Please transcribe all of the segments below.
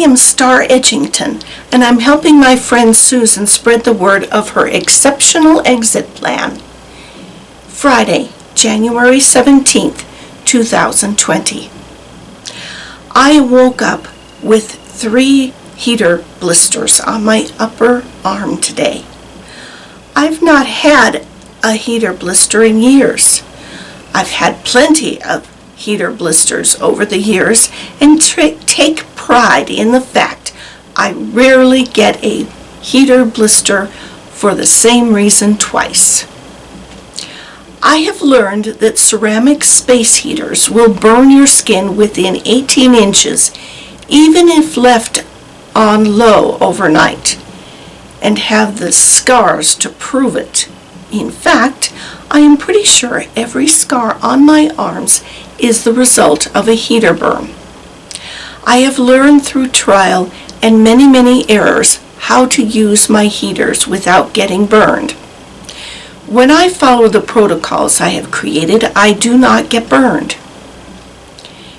am Star Edgington, and I'm helping my friend Susan spread the word of her exceptional exit plan. Friday, January 17th, 2020. I woke up with 3 heater blisters on my upper arm today. I've not had a heater blister in years. I've had plenty of heater blisters over the years and take pride in the fact I rarely get a heater blister for the same reason twice. I have learned that ceramic space heaters will burn your skin within 18 inches even if left on low overnight, and have the scars to prove it. In fact, I am pretty sure every scar on my arms is the result of a heater burn. I have learned through trial and many errors how to use my heaters without getting burned. When I follow the protocols I have created, I do not get burned.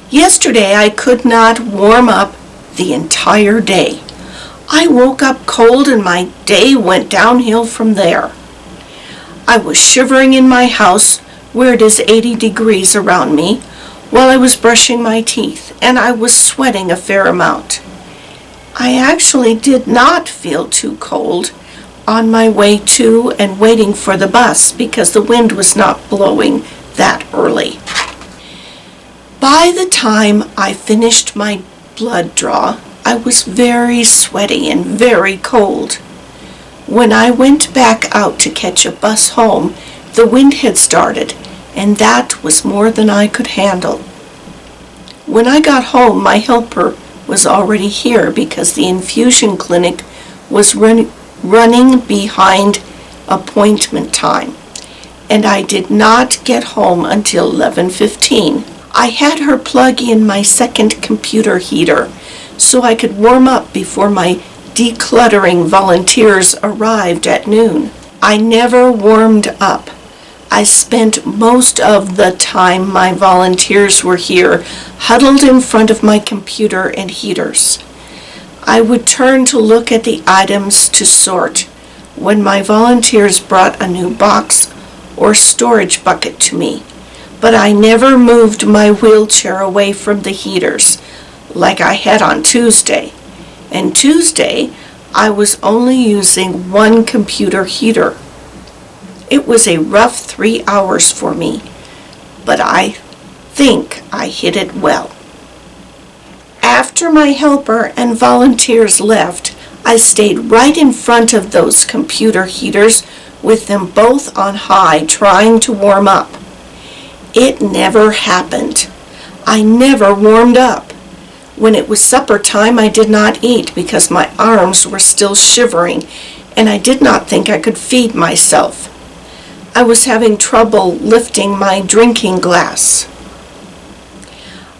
Yesterday I could not warm up the entire day. I woke up cold and my day went downhill from there. I was shivering in my house where it is 80 degrees around me while I was brushing my teeth, and I was sweating a fair amount. I actually did not feel too cold on my way to and waiting for the bus because the wind was not blowing that early. By the time I finished my blood draw, I was very sweaty and very cold. When I went back out to catch a bus home, the wind had started, and that was more than I could handle. When I got home, my helper was already here because the infusion clinic was running behind appointment time, and I did not get home until 11:15. I had her plug in my second computer heater so I could warm up before my decluttering volunteers arrived at noon. I never warmed up. I spent most of the time my volunteers were here, huddled in front of my computer and heaters. I would turn to look at the items to sort when my volunteers brought a new box or storage bucket to me, but I never moved my wheelchair away from the heaters like I had on Tuesday. And Tuesday, I was only using 1 computer heater. It was a rough 3 hours for me, but I think I hit it well. After my helper and volunteers left, I stayed right in front of those computer heaters with them both on high trying to warm up. It never happened. I never warmed up. When it was supper time, I did not eat because my arms were still shivering and I did not think I could feed myself. I was having trouble lifting my drinking glass.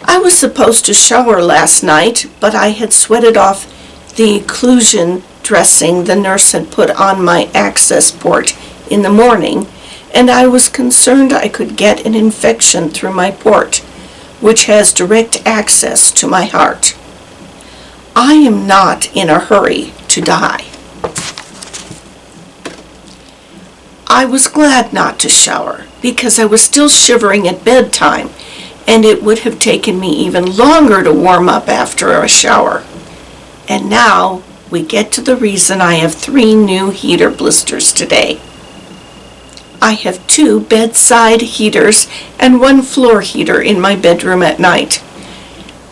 I was supposed to shower last night, but I had sweated off the occlusion dressing the nurse had put on my access port in the morning, and I was concerned I could get an infection through my port, which has direct access to my heart. I am not in a hurry to die. I was glad not to shower because I was still shivering at bedtime, and it would have taken me even longer to warm up after a shower. And now we get to the reason I have 3 new heater blisters today. I have 2 bedside heaters and 1 floor heater in my bedroom at night.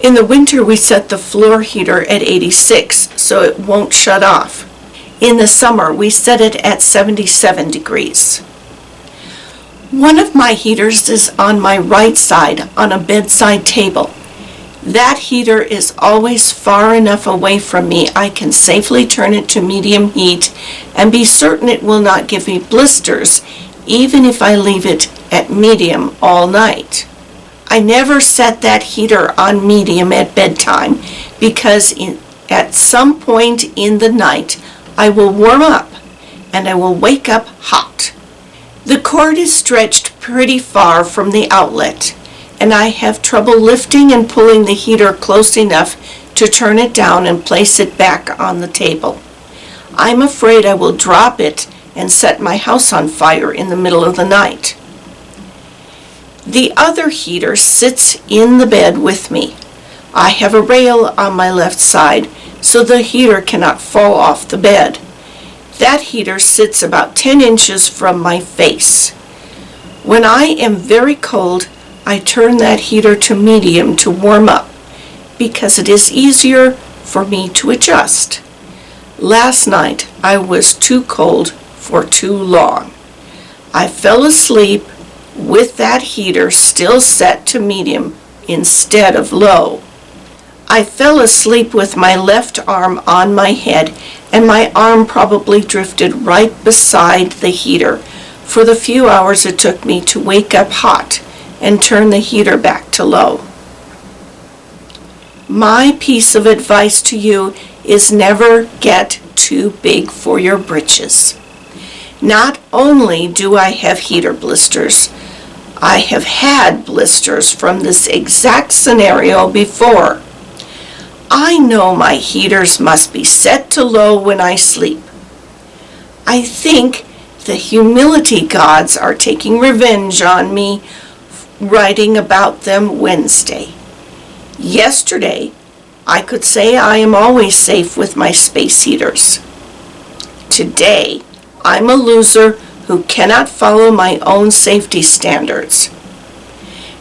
In the winter, we set the floor heater at 86 so it won't shut off. In the summer, we set it at 77 degrees. One of my heaters is on my right side on a bedside table. That heater is always far enough away from me I can safely turn it to medium heat and be certain it will not give me blisters even if I leave it at medium all night. I never set that heater on medium at bedtime because at some point in the night I will warm up and I will wake up hot. The cord is stretched pretty far from the outlet, and I have trouble lifting and pulling the heater close enough to turn it down and place it back on the table. I'm afraid I will drop it and set my house on fire in the middle of the night. The other heater sits in the bed with me. I have a rail on my left side so the heater cannot fall off the bed. That heater sits about 10 inches from my face. When I am very cold, I turn that heater to medium to warm up because it is easier for me to adjust. Last night I was too cold for too long. I fell asleep with that heater still set to medium instead of low. I fell asleep with my left arm on my head, and my arm probably drifted right beside the heater for the few hours it took me to wake up hot and turn the heater back to low. My piece of advice to you is never get too big for your britches. Not only do I have heater blisters, I have had blisters from this exact scenario before. I know my heaters must be set to low when I sleep. I think the humility gods are taking revenge on me, writing about them Wednesday. Yesterday, I could say I am always safe with my space heaters. Today, I'm a loser who cannot follow my own safety standards.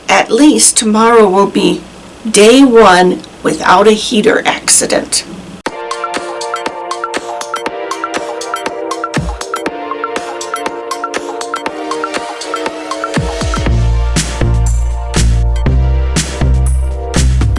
At least tomorrow will be day 1 without a heater accident.